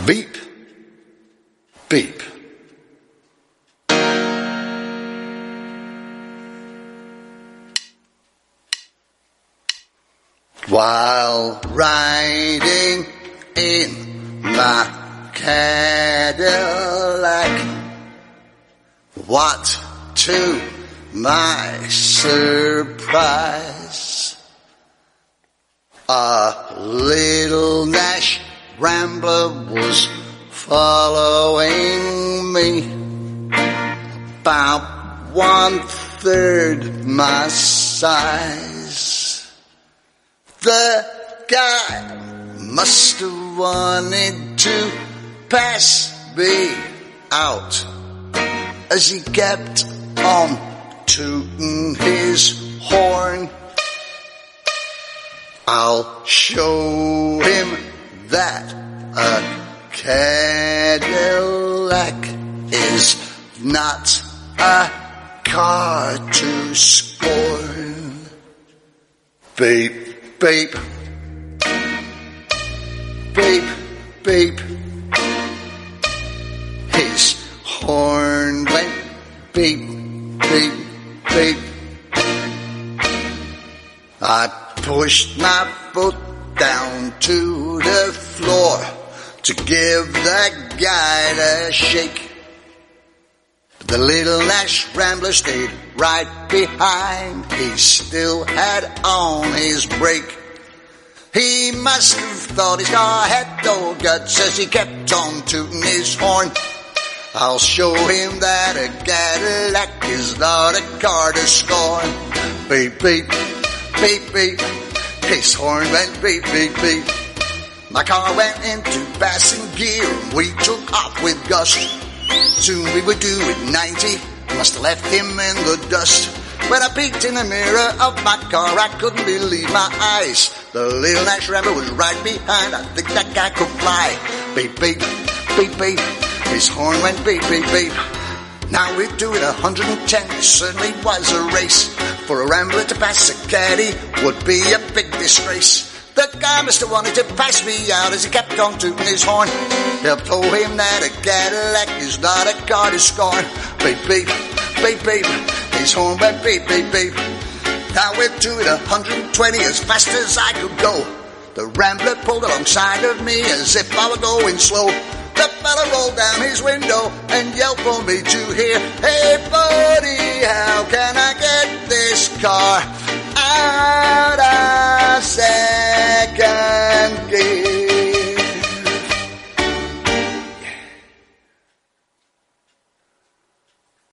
Beep, beep. While riding in my Cadillac, what to my surprise, a little Nash Rambler was following me, about 1/3 my size. The guy must have wanted to pass me out, as he kept on tooting his horn. I'll show him that a Cadillac is not a car to scorn. Beep, beep, beep, beep. His horn went beep, beep, beep. I pushed my foot down to the floor to give that guy a shake. But the little Nash Rambler stayed right behind. He still had on his brake. He must have thought his car had no guts as he kept on tooting his horn. I'll show him that a Cadillac is not a car to scorn. Beep, beep, beep, beep. His horn went beep, beep, beep. My car went into passing gear and we took off with gust. Soon we were doing 90, must have left him in the dust. When I peeked in the mirror of my car, I couldn't believe my eyes. The little Nash Rambler was right behind, I think that guy could fly. Beep, beep, beep, beep. His horn went beep, beep, beep. Now we're doing 110, it certainly was a race. For a Rambler to pass a Caddy would be a big disgrace. The guy must have wanted to pass me out as he kept on tooting his horn. I told him that a Cadillac is not a car to scorn. Beep, beep, beep, beep. His horn went beep, beep, beep. Now we're doing 120 as fast as I could go. The Rambler pulled alongside of me as if I were going slow. The fella rolled down his window and yelled for me to hear, "Hey buddy, how can I get this car out of